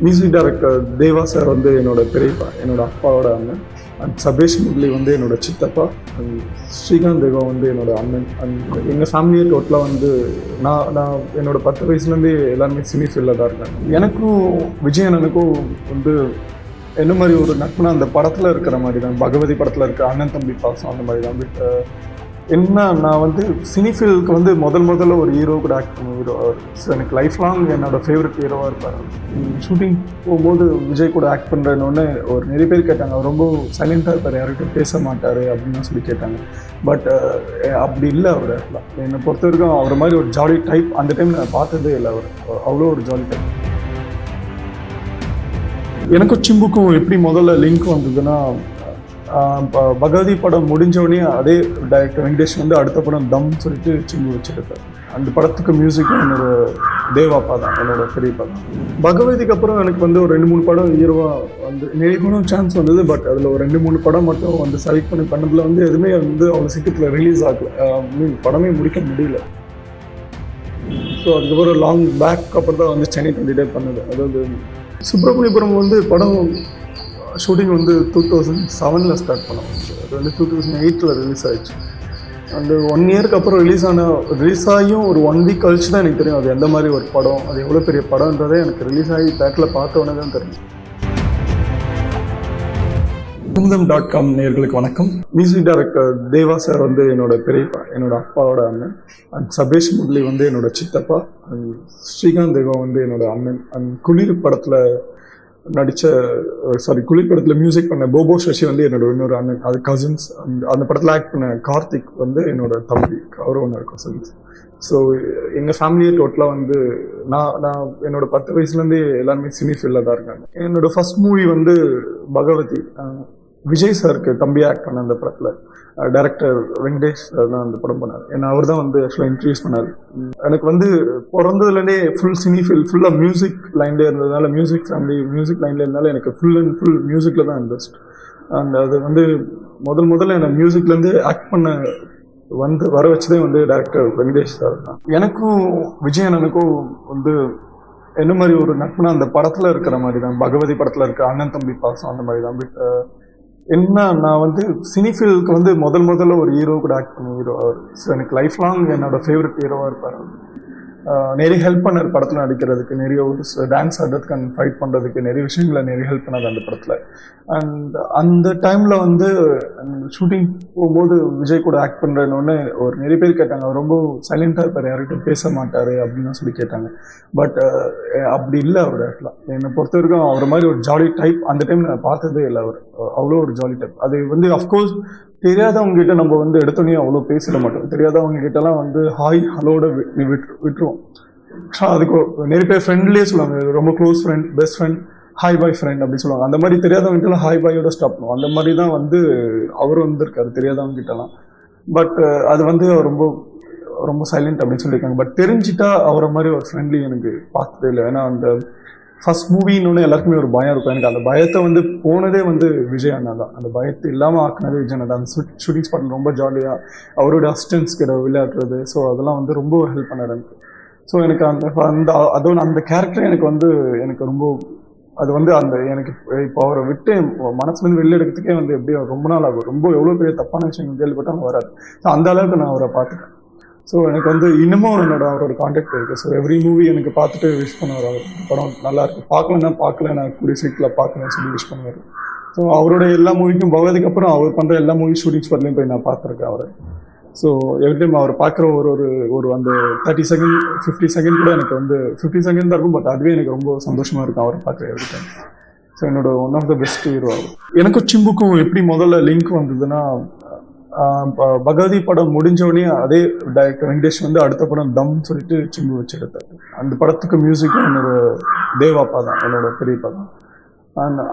Music director தேவா sir வந்து என்னோட பெரியப்பா, என்னோட அப்பாவோட அண்ணன். அண்ட் சபேஷ் முரளி வந்து என்னோட சித்தப்பா. அண்ட் ஸ்ரீகாந்த் தேவா வந்து என்னோட அண்ணன். அண்ட் எங்கள் ஃபேமிலியை டோட்டலாக வந்து நான் என்னோட 10 வயசுலேருந்தே எல்லாருமே சினி ஃபீல்டில் தான் இருக்காங்க. எனக்கும் விஜய் அண்ணனுக்கும் வந்து என்ன மாதிரி ஒரு நட்புனா அந்த படத்தில் இருக்கிற மாதிரி தான், பகவதி படத்தில் இருக்கிற அண்ணன் தம்பி பாசம் அந்த மாதிரி தான். பட் என்ன நான் வந்து சினி ஃபீல்டுக்கு வந்து முதல்ல ஒரு ஹீரோ கூட ஆக்ட் பண்ண ஹீரோ அவர். ஸோ எனக்கு லைஃப் லாங் என்னோட ஃபேவரட் ஹீரோவாக இருப்பார். ஷூட்டிங் போகும்போது விஜய் கூட ஆக்ட் பண்ணுறேன்னு ஒரு நிறைய பேர் கேட்டாங்க. அவர் ரொம்ப சைலண்ட்டாக இருப்பார், யார்கிட்டும் பேச மாட்டார் அப்படின்னு சொல்லி கேட்டாங்க. பட் அப்படி இல்லை அவர். என்னை பொறுத்த வரைக்கும் அவர் மாதிரி ஒரு ஜாலி டைப் அந்த டைம் நான் பார்த்ததே இல்லை. அவர் அவ்வளோ ஒரு ஜாலி டைப். எனக்கும் சிம்புக்கும் எப்படி முதல்ல லிங்க் வந்ததுன்னா, பகவதி படம் முடிஞ்சோடனே அதே டைரக்டர் வெங்கடேஷ் வந்து அடுத்த படம் தம் சொல்லிட்டு சிம்பு வச்சுருக்காரு. அந்த படத்துக்கு மியூசிக் என்னோட தேவாப்பா தான், என்னோட பெரியப்பா தான். பகவதிக்கு அப்புறம் எனக்கு வந்து ஒரு 2-3 படம் ஹீரோவாக வந்து நிறைய படம் சான்ஸ் வந்தது. பட் அதில் ஒரு 2-3 படம் மட்டும் வந்து செலக்ட் பண்ணதில் வந்து எதுவுமே வந்து அவ்வளோ சீக்கிரத்தில் ரிலீஸ் ஆகலை. படமே முடிக்க முடியல. ஸோ அதுக்கப்புறம் லாங் பேக் அப்புறம் தான் வந்து சென்னை 20 பண்ணது. அதாவது சுப்பிரமணியபுரம் வந்து படம் ஷூட்டிங் வந்து 2007 ஸ்டார்ட் பண்ணோம். அது வந்து 2008 ரிலீஸ் ஆகிடுச்சு. அந்த 1 இயருக்கு அப்புறம் ரிலீஸ் ஆகியும் ஒரு 1 வீக் கழிச்சு தான் எனக்கு தெரியும் அது எந்த மாதிரி ஒரு படம், அது எவ்வளோ பெரிய படம்ன்றதே எனக்கு ரிலீஸ் ஆகி தேட்டரில் பார்த்த உடனே தான் தெரியும். குமுதம்.com நேயர்களுக்கு வணக்கம். மியூசிக் டைரக்டர் தேவா சார் வந்து என்னோட பெரியப்பா, என்னோட அப்பாவோட அண்ணன். அண்ட் சபேஷ் முரளி வந்து என்னோட சித்தப்பா. அண்ட் ஸ்ரீகாந்த் தேவா வந்து என்னோட அண்ணன். அண்ட் குளிர் படத்தில் குளிர் படத்தில் மியூசிக் பண்ண போபோ சசி வந்து என்னோட இன்னொரு அண்ணன், அது கசின்ஸ். அந்த படத்தில் ஆக்ட் பண்ண கார்த்திக் வந்து என்னோட தம்பி, அவரும் ஒன்று கசின்ஸ். ஸோ எங்கள் ஃபேமிலியை டோட்டலாக வந்து நான் என்னோட 10 வயசுலேருந்தே எல்லாருமே சினி ஃபீல்டில் தான் இருக்காங்க. என்னோட ஃபர்ஸ்ட் மூவி வந்து பகவதி, விஜய் சாருக்கு தம்பி ஆக்ட் பண்ண அந்த படத்தில் டைரக்டர் வெங்கடேஷ் தான் அந்த படம் பண்ணார். ஏன்னா அவர் தான் வந்து ஆக்சுவலாக இன்ட்ரடியூஸ் பண்ணார். எனக்கு வந்து பிறந்ததுலேருந்தே ஃபுல் சினி ஃபீல்ட் ஃபுல்லாக மியூசிக் லைன்லேயே இருந்ததுனால, மியூசிக் ஃபேமிலி மியூசிக் லைன்லேயே இருந்தாலும் எனக்கு ஃபுல் அண்ட் ஃபுல் மியூசிக்கில் தான் இன்ட்ரெஸ்ட். அண்ட் அது வந்து முதல்ல என்னை மியூசிக்லேருந்து ஆக்ட் பண்ண வர வச்சதே வந்து டைரக்டர் வெங்கடேஷ் சார் தான். எனக்கும் விஜய் அண்ணனுக்கும் வந்து என்ன மாதிரி ஒரு நட்புனா அந்த படத்தில் இருக்கிற மாதிரி தான், பகவதி படத்தில் இருக்கிற அண்ணன் தம்பி பாசம் அந்த மாதிரி தான். பட் என்ன நான் வந்து சினி ஃபீல்டுக்கு வந்து முதல்ல ஒரு ஹீரோ கூட ஆக்ட் பண்ண ஹீரோ அவர். ஸோ எனக்கு லைஃப் லாங் என்னோட ஃபேவரட் ஹீரோவாக இருப்பார். நிறைய ஹெல்ப் பண்ணார் படத்தில் நடிக்கிறதுக்கு, நிறைய ஒரு டான்ஸ் ஆடுறதுக்கு அண்ட் ஃபைட் பண்ணுறதுக்கு நிறைய விஷயங்களை நிறைய ஹெல்ப் பண்ணார் அந்த படத்தில். அண்ட் அந்த டைமில் வந்து ஷூட்டிங் போகும்போது விஜய் கூட ஆக்ட் பண்ணுறேன்னு ஒரு நிறைய பேர் கேட்டாங்க. அவர் ரொம்ப சைலண்ட்டாக இருப்பார், யார்கிட்டும் பேச மாட்டார் அப்படின்னு சொல்லி கேட்டாங்க. பட் அப்படி இல்லை அவர். என்னை பொறுத்த வரைக்கும் அவர் மாதிரி ஒரு ஜாலி டைப் அந்த டைம் நான் பார்த்ததே இல்லை. அவர் அவ்வளோ ஒரு ஜாலி டைப். அது வந்து அஃப்கோர்ஸ் தெரியாதவங்க கிட்ட நம்ம வந்து எடுத்தோன்னே அவ்வளோ பேசிட மாட்டோம். தெரியாதவங்க கிட்டலாம் வந்து ஹாய் ஹலோட விட்டுருவோம். அதுக்கு நிறைய பேர் ஃப்ரெண்ட்லேயே சொல்லுவாங்க, ரொம்ப close friend, best friend, hi bye friend அப்படி சொல்லுவாங்க. அந்த மாதிரி தெரியாதவங்க கிட்டலாம் ஹாய் பாயோட ஸ்டாப் பண்ணுவோம். அந்த மாதிரி தான் வந்து அவர் வந்திருக்காரு தெரியாதவங்க கிட்டலாம். பட் அது வந்து ரொம்ப ரொம்ப சைலண்ட் அப்படின்னு சொல்லியிருக்காங்க. பட் தெரிஞ்சிட்டா அவரை மாதிரி ஒரு ஃப்ரெண்ட்லி எனக்கு பார்த்ததே இல்லை. ஏன்னா அந்த ஃபர்ஸ்ட் மூவின்னு எல்லாருக்குமே ஒரு பயம் இருக்கும். எனக்கு அந்த பயத்தை வந்து போனதே வந்து விஜய் அண்ணா தான். அந்த பயத்தை இல்லாமல் ஆக்குனதே விஜய் அண்ணா தான். அந்த ஷூட்டிங் ஸ்பாட்டில் ரொம்ப ஜாலியாக அவரோட அசிஸ்டன்ஸ் கிட்ட விளையாடுறது, ஸோ அதெல்லாம் வந்து ரொம்ப ஹெல்ப் பண்ணார் எனக்கு. ஸோ எனக்கு அதோட அந்த கேரக்டர் எனக்கு ரொம்ப அது வந்து அந்த எனக்கு இப்போ அவரை விட்டு மனசுலேருந்து வெளில எடுக்கிறதுக்கே வந்து எப்படியோ ரொம்ப நாள் ஆகும். ரொம்ப எவ்வளோ பெரிய தப்பான விஷயங்கள் கேள்விப்பட்டாலும் வராது. ஸோ அந்த அளவுக்கு நான் அவரை பார்த்துட்டேன். ஸோ எனக்கு வந்து இன்னமும் அவரோட கான்டாக்ட் இருக்குது. ஸோ எவ்ரி மூவி எனக்கு பார்த்துட்டு விஷ் பண்ணுவார். அவர் படம் நல்லா இருக்கு, பார்க்கல நான் கூடிய சீக்கிரத்தில் பார்க்குறேன்னு சொல்லி விஷ் பண்ணுவார். ஸோ அவரோட எல்லா மூவிக்கும் பகவதிக்கு அப்புறம் அவர் பண்ணுற எல்லா மூவி ஷூட்டிங் ஸ்பாட்லையும் போய் நான் பார்த்துருக்கேன் அவரை. ஸோ எவ்ரி டைம் அவர் பார்க்குற ஒரு அந்த 30 செகண்ட் 50 செகண்ட் கூட எனக்கு வந்து 50 செகண்ட் தான் இருக்கும். பட் அதுவே எனக்கு ரொம்ப சந்தோஷமாக இருக்கும் அவரை பார்க்குற எவ்ரி டைம். ஸோ என்னோட one of the best hero அவர். எனக்கும் சிம்புக்கும் எப்படி முதல்ல லிங்க் வந்ததுன்னா, பகவதி படம் முடிஞ்சோடனே அதே டைரக்டர் வெங்கடேஷ் வந்து அடுத்த படம் தம் சொல்லிட்டு சிம்பு வச்சுருக்காரு. அந்த படத்துக்கு மியூசிக் என்னோட தேவாப்பா தான், என்னோட பெரியப்பா தான்.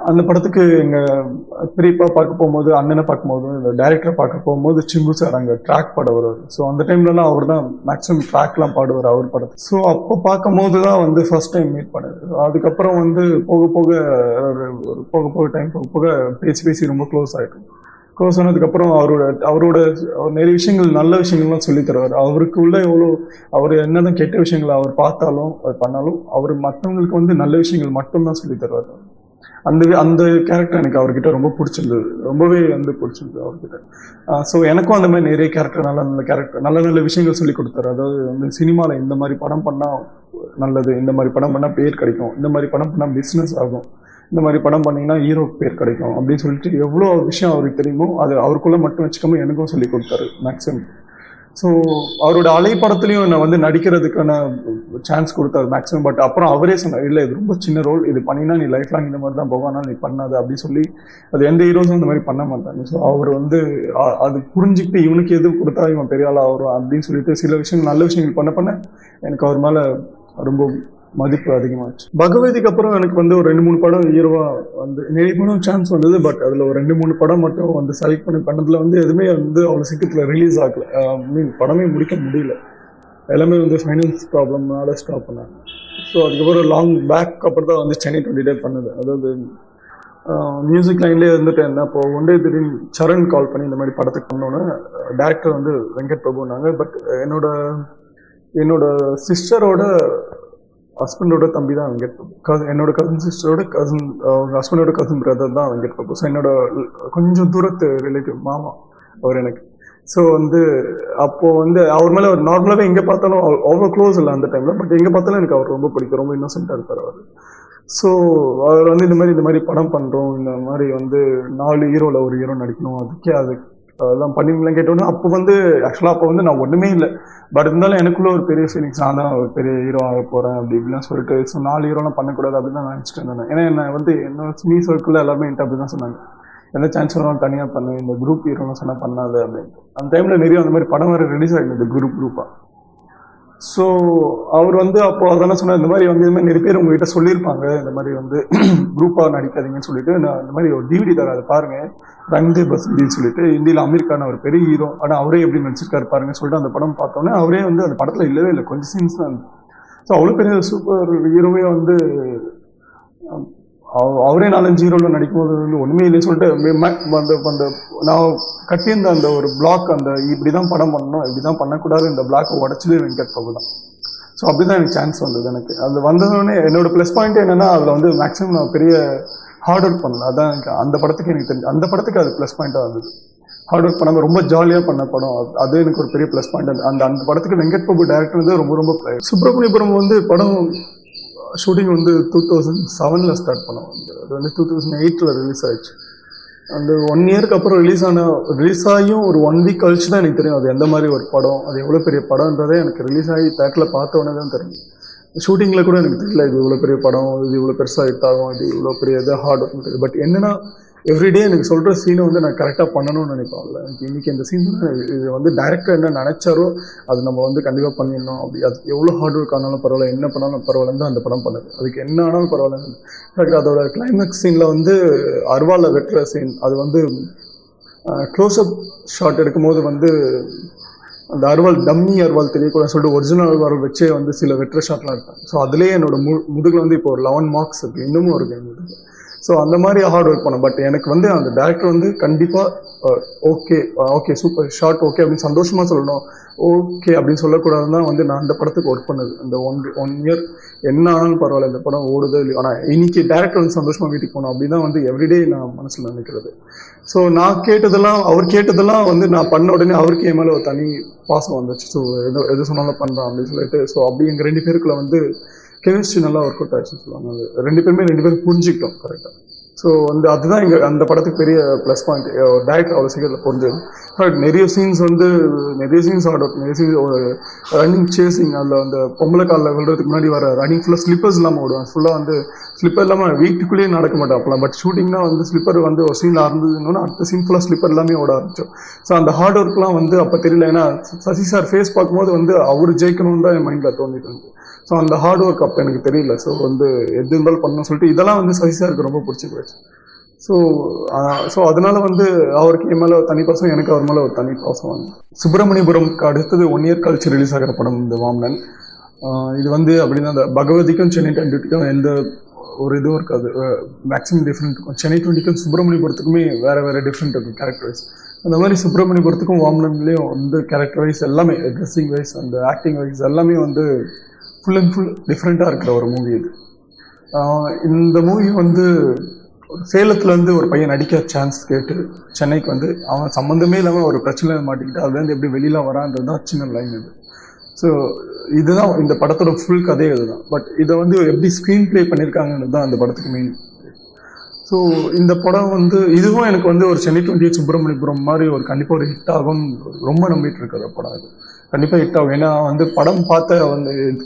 அந்த படத்துக்கு எங்கள் பெரியப்பா பார்க்க போகும்போது, அண்ணனை பார்க்கும்போது, இந்த டைரக்டரை பார்க்க போகும்போது சிம்பு சார் அங்கே ட்ராக் பாட வருவார். ஸோ அந்த டைம்லலாம் அவர் தான் மேக்ஸிமம் ட்ராக்லாம் பாடுவார் அவர் படத்தை. ஸோ அப்போ பார்க்கும்போது தான் வந்து ஃபர்ஸ்ட் டைம் மீட் பண்ணது. அதுக்கப்புறம் வந்து போக போக டைம் போக பேசி ரொம்ப க்ளோஸ் ஆகிட்டோம். க்ளோஸ் ஆனதுக்கப்புறம் அவரோட நிறைய விஷயங்கள் நல்ல விஷயங்கள்லாம் சொல்லித் தருவார். அவருக்கு உள்ள எவ்வளோ அவர் என்னதான் கெட்ட விஷயங்களை அவர் பார்த்தாலும் அது பண்ணாலும் அவர் மற்றவங்களுக்கு வந்து நல்ல விஷயங்கள் மட்டும்தான் சொல்லித் தருவார். அந்த அந்த கேரக்டர் எனக்கு அவர்கிட்ட ரொம்ப பிடிச்சிருந்தது, ரொம்பவே வந்து பிடிச்சிருந்தது அவர்கிட்ட. ஸோ எனக்கும் அந்த மாதிரி நிறைய கேரக்டர் நல்ல நல்ல கேரக்டர் நல்ல நல்ல விஷயங்கள் சொல்லி கொடுத்தாரு. அதாவது வந்து சினிமாவில் இந்த மாதிரி படம் பண்ணால் நல்லது, இந்த மாதிரி படம் பண்ணால் பேர் கிடைக்கும், இந்த மாதிரி படம் பண்ணால் பிஸ்னஸ் ஆகும், இந்த மாதிரி படம் பண்ணிங்கன்னா ஹீரோக்கு பேர் கிடைக்கும் அப்படின்னு சொல்லிட்டு எவ்வளோ விஷயம் அவருக்கு தெரியுமோ அது அவருக்குள்ளே மட்டும் வச்சுக்காம எனக்கும் சொல்லி கொடுத்தாரு மேக்ஸிமம். ஸோ அவரோட அலை படத்துலையும் நான் வந்து நடிக்கிறதுக்கான சான்ஸ் கொடுத்தாரு மேக்ஸிமம். பட் அப்புறம் அவரே சொன்னார், இல்லை இது ரொம்ப சின்ன ரோல், இது பண்ணினா நீ லைஃப் லாங் இந்த மாதிரி தான் போவானா, நீ பண்ணாது அப்படின்னு சொல்லி. அது எந்த ஹீரோஸும் இந்த மாதிரி பண்ண மாட்டாங்க. ஸோ அவர் வந்து அது புரிஞ்சுக்கிட்டு இவனுக்கு எது கொடுத்தா இவன் பெரிய ஆள் ஆகும் அப்படின்னு சொல்லிட்டு சில விஷயங்கள் நல்ல விஷயங்கள் பண்ண பண்ண எனக்கு அவர் மேலே ரொம்ப மதிப்பு அதிகமாச்சு. பகவதிக்கு அப்புறம் எனக்கு வந்து ஒரு 2-3 படம் ஹீரோவா வந்து நிறைய படம் சான்ஸ் வந்தது. பட் அதில் ஒரு 2-3 படம் மட்டும் வந்து செலக்ட் பண்ணதில் வந்து எதுவுமே வந்து அவ்வளோ சீக்கிரத்தில் ரிலீஸ் ஆகல. படமே முடிக்க முடியல, எல்லாமே வந்து ஃபைனான்ஸ் ப்ராப்ளம்னால ஸ்டாப் பண்ணாங்க. ஸோ அதுக்கப்புறம் லாங் பேக் அப்புறம் தான் வந்து சென்னை 28 பண்ணது. அதாவது மியூசிக் லைன்லேயே இருந்துட்டு என்ன இப்போ ஒன்றே திடீர்னு சரண் கால் பண்ணி இந்த மாதிரி படத்துக்கு பண்ணோன்னே டேரக்டர் வந்து வெங்கட் பிரபுனாங்க. பட் என்னோட சிஸ்டரோட ஹஸ்பண்டோட தம்பி தான் வெங்கட் பிரபு. என்னோட கசின் சிஸ்டரோட கசின் ஹஸ்பண்டோட கசின் பிரதர் தான் வெங்கட் பிரபு. ஸோ என்னோட கொஞ்சம் தூரத்து ரிலேட்டிவ் மாமா அவர் எனக்கு. ஸோ வந்து அப்போது வந்து அவர் மேலே ஒரு நார்மலாகவே எங்கே பார்த்தாலும் அவ்வளோ க்ளோஸ் இல்லை அந்த டைமில். பட் எங்கே பார்த்தாலும் எனக்கு அவர் ரொம்ப பிடிக்கும், ரொம்ப இன்னோசென்ட்டாக இருப்பார் அவர். ஸோ அவர் வந்து இந்த மாதிரி படம் பண்ணுறோம், இந்த மாதிரி வந்து 4 ஹீரோவில் ஒரு ஹீரோ நடிக்கணும், அதுக்கே அதெல்லாம் பண்ணிங்களாம் கேட்டோன்னா அப்போ வந்து ஆக்சுவலாக அப்போ வந்து நான் ஒன்றுமே இல்லை. பட் இருந்தாலும் எனக்குள்ள ஒரு பெரிய ஃபீலிங்ஸ், நான் தான் ஒரு பெரிய ஹீரோ ஆக போகிறேன் அப்படி இப்படிலாம் சொல்லிட்டு. ஸோ 4 ஹீரோலாம் பண்ணக்கூடாது அப்படின்னு தான் நினச்சிட்டு இருந்தேன். ஏன்னா என்ன வந்து என்னோட சினி சர்க்கிளில் எல்லாருமே என்கிட்ட அப்படி தான் சொன்னாங்க, எந்த சான்ஸ் வரும் தனியாக பண்ணு, இந்த குரூப் ஹீரோலாம் சொன்னால் பண்ணாது அப்படின்ட்டு. அந்த டைமில் நிறைய அந்த மாதிரி படம் வேறு ரிலீஸ் ஆகிருந்தது குரூப்பாக. ஸோ அவர் வந்து அப்போ அதெல்லாம் சொன்னார், இந்த மாதிரி வந்து இது மாதிரி நிறைய பேர் உங்ககிட்ட சொல்லியிருப்பாங்க, இந்த மாதிரி வந்து குரூப்பாக நடிக்காதீங்கன்னு சொல்லிட்டு. நான் இந்த மாதிரி ஒரு டிவிடி தர அதை பாருங்கள், ரங்தே பசந்தின்னு சொல்லிட்டு இந்தியில் அமீர்கான ஒரு பெரிய ஹீரோ, ஆனால் அவரே எப்படி நடிச்சிருக்காரு பாருங்கன்னு சொல்லிட்டு அந்த படம் பார்த்தோன்னே அவரே வந்து அந்த படத்தில் இல்லவே இல்லை, கொஞ்சம் சீன்ஸ் தான். ஸோ அவ்வளோ பெரிய சூப்பர் ஹீரோவே வந்து அவரே 4-5 ஹீரோவில் நடிக்கும்போது வந்து ஒன்றுமே இல்லைன்னு சொல்லிட்டு அந்த நான் கட்டியிருந்த அந்த ஒரு பிளாக், அந்த இப்படி தான் படம் பண்ணணும், இப்படி தான் பண்ணக்கூடாது, இந்த பிளாக்கை உடச்சதே வெங்கட் பிரபு தான். ஸோ அப்படி தான் எனக்கு சான்ஸ் வந்தது. எனக்கு அது வந்ததுன்னே என்னோட ப்ளஸ் பாயிண்ட் என்னென்னா அதில் வந்து மேக்ஸிமம் நான் பெரிய ஹார்ட் ஒர்க் பண்ணல. அதான் எனக்கு அந்த படத்துக்கு எனக்கு தெரிஞ்சு, அந்த படத்துக்கு அது ப்ளஸ் பாயிண்ட்டாக இருந்தது. ஹார்ட் ஒர்க் பண்ணாமல் ரொம்ப ஜாலியாக பண்ண படம், அது எனக்கு ஒரு பெரிய ப்ளஸ் பாயிண்ட். அந்த படத்துக்கு வெங்கட் பிரபு டேரக்டர் வந்து ரொம்ப சுப்பிரமணியபுரம் வந்து படம் ஷூட்டிங் வந்து 2007 ஸ்டார்ட் பண்ணோம். அது வந்து 2008 ரிலீஸ் ஆயிடுச்சு. அந்த 1 இயருக்கு அப்புறம் ரிலீஸ் ஆகியும் ஒரு 1 வீக் கழிச்சு தான் எனக்கு தெரியும் அது எந்த மாதிரி ஒரு படம், அது எவ்வளோ பெரிய படம்ன்றதே எனக்கு ரிலீஸ் ஆகி தேட்டரில் பார்த்த உடனே தான் தெரியும். ஷூட்டிங்கில் கூட எனக்கு தெரியல இது இவ்வளோ பெரிய படம், இது இவ்வளோ பெருசாக ஹிட் ஆகும், இது இவ்வளோ பெரிய இது ஹார்ட் ஒர்க். பட் என்னென்னா எவ்ரிடே எனக்கு சொல்கிற சீனை வந்து நான் கரெக்டாக பண்ணணும்னு நினைப்பாங்கல்ல. எனக்கு இன்றைக்கி இந்த சீன் இது வந்து டைரக்டர் என்ன நினச்சாரோ அது நம்ம வந்து கண்டிப்பாக பண்ணிடணும். அப்படி அது எவ்வளோ ஹார்ட் ஒர்க் ஆனாலும் பரவாயில்ல, என்ன பண்ணாலும் பரவாயில்லன்னு தான் அந்த படம் பண்ணுது. அதுக்கு என்ன ஆனாலும் பரவாயில்ல. கரெக்டாக அதோட கிளைமேக்ஸ் சீனில் வந்து அருவாலை வெட்டுற சீன், அது வந்து க்ளோஸ்அப் ஷாட் எடுக்கும்போது வந்து அந்த அருவாள் டம்மி அருவாள் தெரியக்கூடாதுன்னு சொல்லிட்டு ஒரிஜினல் அருவாள் வச்சே வந்து சில வெட்டுற ஷாட்லாம் இருக்காங்க. ஸோ அதுலேயே என்னோட முதுகில் வந்து இப்போ ஒரு 11 மார்க்ஸ் இருக்குது, இன்னமும் இருக்குது என் முதுகு. ஸோ அந்த மாதிரி ஹார்ட் ஒர்க் பண்ணேன். பட் எனக்கு வந்து அந்த டேரக்டர் வந்து கண்டிப்பாக ஓகே சூப்பர் ஷார்ட் ஓகே அப்படின்னு சந்தோஷமாக சொல்லணும், ஓகே அப்படின்னு சொல்லக்கூடாதுன்னு தான் வந்து நான் அந்த படத்துக்கு ஒர்க் பண்ணது. அந்த ஒன் இயர் என்ன ஆனாலும் பரவாயில்ல, இந்த படம் ஓடுதோ இல்லையோ, ஆனால் இன்னைக்கு டேரக்டர் வந்து சந்தோஷமாக வீட்டுக்கு போகணும் அப்படி தான் வந்து எவ்ரிடே நான் மனசில் நினைக்கிறது. ஸோ நான் கேட்டதெல்லாம் அவர் கேட்டதெல்லாம் வந்து நான் பண்ண உடனே அவருக்கு என் மேலே ஒரு தனி பாசம் வந்துச்சு. ஸோ எது சொன்னாலும் பண்ணுறான் அப்படின்னு சொல்லிட்டு. ஸோ அப்படி எங்கள் 2 பேருக்குள்ள வந்து கெமிஸ்ட்ரி நல்லா ஒர்க் அவுட் ஆச்சுன்னு சொல்லுவாங்க. அது 2 பேரும் புரிஞ்சுக்கிட்டோம் கரெக்டாக. ஸோ வந்து அதுதான் அந்த படத்துக்கு பெரிய ப்ளஸ் பாயிண்ட். டேரக்டர் அவ்வளோ சீக்கிரத்தில் புரிஞ்சது. பட் நிறைய சீன்ஸ் ஆர்ட் ஒர்க், நிறைய சீன்ஸ் ஒரு ரன்னிங் சேசிங், அதில் அந்த பொம்பளை காலில் விழுறதுக்கு முன்னாடி வர ரன்னிங் ஃபுல்லாக ஸ்லிப்பர்ஸ் இல்லாமல் ஓடுவேன். ஃபுல்லாக வந்து ஸ்லிப்பர் இல்லாமல் வீட்டுக்குள்ளேயே நடக்க மாட்டேன் அப்போலாம். பட் ஷூட்டிங்னா வந்து ஸ்லிப்பர் வந்து ஒரு சீனில் இருந்ததுன்னா அடுத்த சீன் ஃபுல்லாக ஸ்லிப்பர் எல்லாமே ஓட ஆரம்பிச்சோம். ஸோ அந்த ஹார்ட் ஒர்க்லாம் வந்து அப்போ தெரியல. ஏன்னா சசி சார் ஃபேஸ் பார்க்கும்போது வந்து அவர் ஜெயிக்கணும்னு தான் என் மைண்டில் தோண்டிட்டு இருந்துச்சு. ஸோ அந்த ஹார்ட் ஒர்க் அப்போ எனக்கு தெரியல. ஸோ வந்து எது இருந்தாலும் பண்ணணும்னு சொல்லிட்டு இதெல்லாம் வந்து சசி சாருக்கு ரொம்ப பிடிச்சி போயிடுச்சு. ஸோ அதனால வந்து அவருக்கு என் மேலே தனி பாசம், எனக்கு அவர் மேலே ஒரு தனி பாசம் வந்து. சுப்பிரமணியபுரம்க்கு அடுத்தது 1 இயர் கழிச்சு ரிலீஸ் ஆகிற படம் இந்த வாமனன். இது வந்து அப்படின்னா அந்த பகவதிக்கும் சென்னை 28க்கும் எந்த ஒரு இதுவும் இருக்காது. மேக்ஸிமம் டிஃப்ரெண்ட் இருக்கும். சென்னை 20க்கும் சுப்பிரமணியபுரத்துக்குமே வேறு டிஃப்ரெண்ட் இருக்கும் கேரக்டர் வைஸ். அந்த மாதிரி சுப்பிரமணியபுரத்துக்கும் வாமனன்லேயும் வந்து கேரக்டர் வைஸ் எல்லாமே ட்ரெஸ்ஸிங் வைஸ் அந்த ஆக்டிங் வைஸ் எல்லாமே வந்து ஃபுல் அண்ட் ஃபுல் டிஃப்ரெண்ட்டாக இருக்கிற ஒரு மூவி இது. இந்த மூவி வந்து சேலத்துலேருந்து ஒரு பையன் நடிக்க சான்ஸ் கேட்டு சென்னைக்கு வந்து அவன் சம்மந்தமே இல்லாமல் ஒரு பிரச்சனையில் மாட்டிக்கிட்டு அதுலேருந்து எப்படி வெளியில் வரான்றது தான் சின்ன லைன் இது. ஸோ இதுதான் இந்த படத்தோட ஃபுல் கதையே இதுதான். பட் இதை வந்து எப்படி ஸ்க்ரீன் ப்ளே பண்ணியிருக்காங்கன்றது தான் அந்த படத்துக்கு மெயின். ஸோ இந்த படம் வந்து இதுவும் எனக்கு வந்து ஒரு சென்னை 28 சுப்பிரமணியபுரம் மாதிரி ஒரு கண்டிப்பாக ஒரு ஹிட் ஆகும்னு ரொம்ப நம்பிட்டு இருக்கிற படம் அது. கண்டிப்பாக ஹிட் ஆகும். ஏன்னா வந்து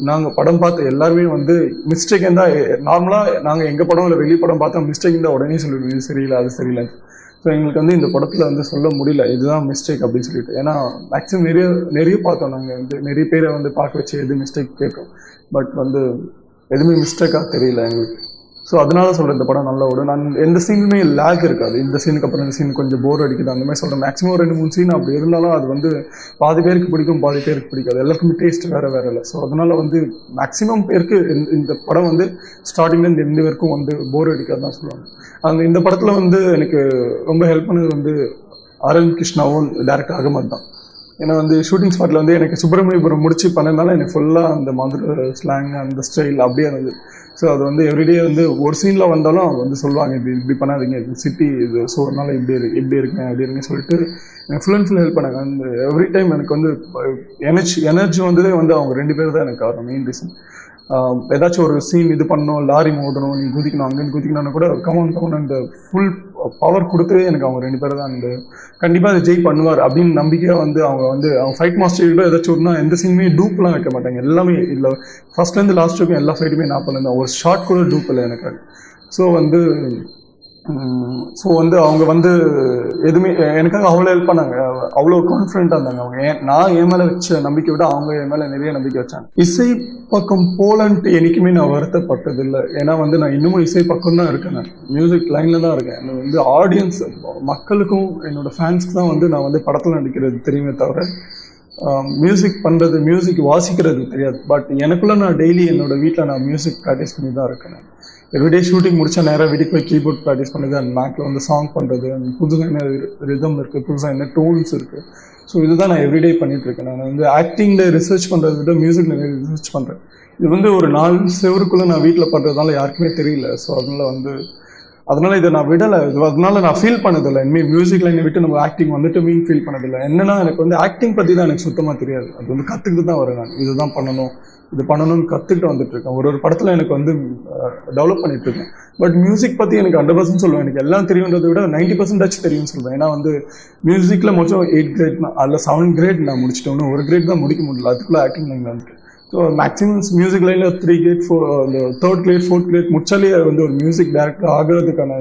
நாங்கள் படம் பார்த்த எல்லாருமே வந்து மிஸ்டேக் இருந்தால் நார்மலாக நாங்கள் எங்கள் படம் இல்லை வெளி படம் பார்த்தா மிஸ்டேக் இருந்தால் உடனே சொல்லிடுவோம் இது சரியில்லை அது சரியில்லை. ஸோ எங்களுக்கு வந்து இந்த படத்தில் வந்து சொல்ல முடியல இதுதான் மிஸ்டேக் அப்படின்னு சொல்லிட்டு. ஏன்னா மேக்ஸிமம் நிறைய பார்த்தோம். நாங்கள் வந்து நிறைய பேரை வந்து பார்க்க வச்சு எது மிஸ்டேக் கேட்கும். பட் வந்து எதுவுமே மிஸ்டேக்காக தெரியல எங்களுக்கு. ஸோ அதனால சொல்கிறேன் இந்த படம் நல்லா ஓடும். நான் எந்த சீனுமே லேக் இருக்காது. இந்த சீனுக்கு அப்புறம் இந்த சீன் கொஞ்சம் போர் அடிக்குது அந்த மாதிரி சொல்கிறேன். மேக்ஸிமம் ஒரு 2-3 சீன் அப்படி இருந்தாலும் அது வந்து பாதி பேருக்கு பிடிக்கும் பாதி பேருக்கு பிடிக்காது. எல்லாருக்குமே டேஸ்ட் வேறு இல்லை. ஸோ அதனால் வந்து மேக்ஸிமம் பேருக்கு இந்த படம் வந்து ஸ்டார்டிங்லேருந்து எந்த பேருக்கும் வந்து போர் அடிக்காது தான் சொல்லுவாங்க. இந்த படத்தில் வந்து எனக்கு ரொம்ப ஹெல்ப் பண்ணது வந்து அரவிந்த் கிருஷ்ணாவும் டேரக்டர் அகமத் தான். ஏன்னா வந்து ஷூட்டிங் ஸ்பாட்டில் வந்து எனக்கு சுப்பிரமணியபுரம் முடிச்சு பண்ணதுனால எனக்கு ஃபுல்லாக அந்த மதுரை ஸ்லாங் அந்த ஸ்டைல் அப்படியே இருந்தது. ஸோ அது வந்து எவ்ரிடே வந்து ஒரு சீனில் வந்தாலும் அவங்க வந்து சொல்லுவாங்க இப்படி பண்ணாதீங்க இது சிட்டி இது ஸோ அதனால இப்படி இருக்கேன் அப்படி இருக்குன்னு சொல்லிட்டு எனக்கு ஃபுல் அண்ட் ஃபுல் ஹெல்ப் பண்ணாங்க. அந்த எவ்ரி டைம் எனக்கு வந்து எனர்ஜி வந்ததே வந்து அவங்க 2 பேர் தான் எனக்கு காரணம் மெயின் ரீசன். ஏதாச்சும் ஒரு சீன் இது பண்ணணும் லாரி மோதணும் நீ குதிக்கணும் அங்கேருந்து குதிக்கணும்னு கூட கமன் அந்த ஃபுல் பவர் கொடுத்ததே எனக்கு அவங்க 2 பேர் தான். அந்த கண்டிப்பாக அதை ஜெய் பண்ணுவார் அப்படின்னு நம்பிக்கையாக வந்து அவங்க ஃபைட் மாஸ்டர் ஏதாச்சும் ஒன்றா எந்த சீனுமே டூப்லாம் வைக்க மாட்டாங்க. எல்லாமே இல்லை ஃபர்ஸ்ட்லேருந்து லாஸ்ட் வரைக்கும் எல்லா ஃபைட்டுமே நான் பண்ணேன். ஒரு ஷார்ட் கூட டூப் இல்லை எனக்கு. ஸோ வந்து அவங்க வந்து எதுவுமே எனக்காக அவ்வளோ ஹெல்ப் பண்ணாங்க. அவ்வளோ கான்ஃபிடென்ட்டாக இருந்தாங்க. அவங்க நான் என் மேலே வச்ச நம்பிக்கை விட அவங்க என் மேலே நிறைய நம்பிக்கை வச்சாங்க. இசை பக்கம் போலன்ட்டு என்றைக்குமே நான் வருத்தப்பட்டதில்லை. ஏன்னா வந்து நான் இன்னமும் இசை பக்கம் தான் இருக்கேன். நான் மியூசிக் லைனில் தான் இருக்கேன். எனக்கு வந்து ஆடியன்ஸ் மக்களுக்கும் என்னோடய ஃபேன்ஸ்க்கு தான் வந்து நான் வந்து படத்தில் நடிக்கிறது தெரியுமே தவிர மியூசிக் பண்ணுறது மியூசிக் வாசிக்கிறது தெரியாது. பட் எனக்குள்ளே நான் டெய்லி என்னோடய வீட்டில் நான் மியூசிக் ப்ராக்டிஸ் பண்ணி தான் இருக்கேன். எவ்ரிடே ஷூட்டிங் முடிச்சா நேராக வீட்டுக்கு போய் கீபோர்ட் ப்ராக்டிஸ் பண்ணுறது அந்த மேக்கில் வந்து சாங் பண்ணுறது அந்த புதுசாக என்ன ரிதம் இருக்குது புதுசாக என்ன டோன்ஸ் இருக்குது. ஸோ இதுதான் நான் எவ்ரிடே பண்ணிகிட்ருக்கேன். நான் வந்து ஆக்டிங்கில் ரிசர்ச் பண்ணுறதை விட மியூசிக்கில் நிறைய ரிசர்ச் பண்ணுறேன். இது வந்து ஒரு 4 செவருக்குள்ளே நான் வீட்டில் பண்ணுறதுனால யாருக்குமே தெரியல. ஸோ அதனால் இதை நான் விடலை. அதனால நான் ஃபீல் பண்ணதில்லை. இனிமேல் மியூசிக் லைனை விட்டு நம்ம ஆக்டிங் வந்துட்டு ஃபீல் பண்ணதில்லை. என்னென்னா எனக்கு வந்து ஆக்டிங் பற்றி தான் எனக்கு சுத்தமாக தெரியாது. அது வந்து கற்றுக்கிட்டு தான் வரேன். நான் இதுதான் பண்ணணும் இது பண்ணணும்னு கற்றுக்கிட்டு வந்துட்டுருக்கேன். ஒரு படத்தில் எனக்கு வந்து டெவலப் பண்ணிகிட்ருக்கேன். பட் மியூசிக் பற்றி எனக்கு 100% சொல்லுவேன். எனக்கு எல்லாம் தெரியுன்றதை விட 90% தெரியும்னு சொல்லுவேன். ஏன்னா வந்து மியூசிக்கில் மொத்தம் 8 கிரேட் அதில் 7 கிரேட் நான் முடிச்சிட்டேன். ஒரு கிரேட் தான் முடிக்க முடியல. அதுக்குள்ளே ஆக்டிங் லைனில் வந்துட்டு. ஸோ மேக்ஸிமம் மியூசிக் லைனில் 3 great 3rd great 4th great முடிச்சாலே வந்து ஒரு மியூசிக் டைரக்டர் ஆகிறதுக்கான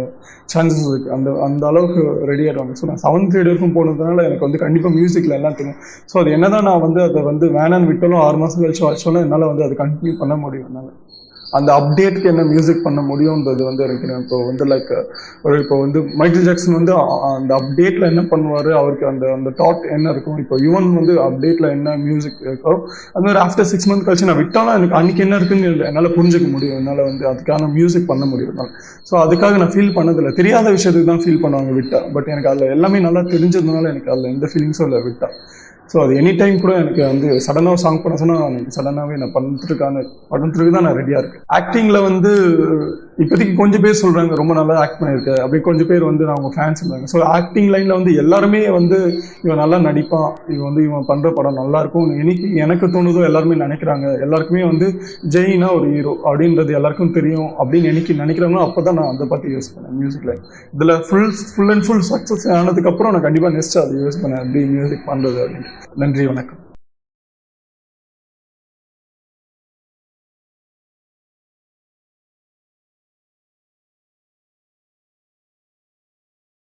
சான்சஸ் இருக்குது. அந்த அளவுக்கு ரெடி ஆகிடுவாங்க. ஸோ நான் 7th கிரேட் வரைக்கும் போனதுனால எனக்கு வந்து கண்டிப்பாக மியூசிக்கில் எல்லாம் தெரியும். ஸோ அது என்ன தான் நான் வந்து அதை வந்து வேணான்னு விட்டாலும் 6 மாதம் கழிச்சு வச்சாலும் என்னால் வந்து அதை கண்டினியூ பண்ண முடியும். என்னால் அந்த அப்டேட்டுக்கு என்ன மியூசிக் பண்ண முடியுன்றது வந்து எனக்கு இப்போ வந்து இப்போ வந்து மைக்கேல் ஜாக்சன் வந்து அந்த அப்டேட்டில் என்ன பண்ணுவார் அவருக்கு அந்த தாட் என்ன இருக்கும். இப்போ யுவன் வந்து அப்டேட்டில் என்ன மியூசிக் இருக்கோ அது மாதிரி ஆஃப்டர் 6 மந்த் கழிச்சு நான் விட்டாலும் எனக்கு அன்றைக்கி என்ன இருக்குன்னு என்னால் புரிஞ்சுக்க முடியும். என்னால் வந்து அதுக்கான மியூசிக் பண்ண முடியும். ஸோ அதுக்காக நான் ஃபீல் பண்ணதில்லை. தெரியாத விஷயத்துக்கு தான் ஃபீல் பண்ணுவாங்க விட்டா. பட் எனக்கு அதில் எல்லாமே நல்லா தெரிஞ்சதுனால எனக்கு அதில் எந்த ஃபீலிங்ஸும் இல்லை விட்டா. ஸோ அது எனி டைம் கூட எனக்கு வந்து சடனாக சாங் பண்ண சொன்னால் எனக்கு சடனாகவே நான் படத்துக்கு தான் நான் ரெடியாக இருக்கேன். ஆக்டிங்கில் வந்து இப்போதைக்கு கொஞ்சம் பேர் சொல்கிறாங்க ரொம்ப நல்லா ஆக்ட் பண்ணியிருக்கேன் அப்படி கொஞ்சம் பேர் வந்து அவங்க ஃபேன்ஸ் சொல்கிறாங்க. ஸோ ஆக்டிங் லைனில் வந்து எல்லாருமே வந்து இவன் நல்லா நடிப்பான் இவன் பண்ணுற படம் நல்லாயிருக்கும் எனக்கு தோணுதோ எல்லாருமே நினைக்கிறாங்க. எல்லாருக்குமே வந்து ஜெயினா ஒரு ஹீரோ அப்படின்றது எல்லாருக்கும் தெரியும் அப்படின்னு நினைக்கிறாங்களோ அப்போ தான் நான் அதை பற்றி யூஸ் பண்ணேன் மியூசிக் லைன். இதில் ஃபுல் அண்ட் ஃபுல் சக்ஸஸ் ஆனதுக்கப்புறம் நான் கண்டிப்பாக நெக்ஸ்ட் அதை யூஸ் பண்ணேன் அப்படி மியூசிக் பண்ணுறது அப்படின்ட்டு. நன்றி வணக்கம்.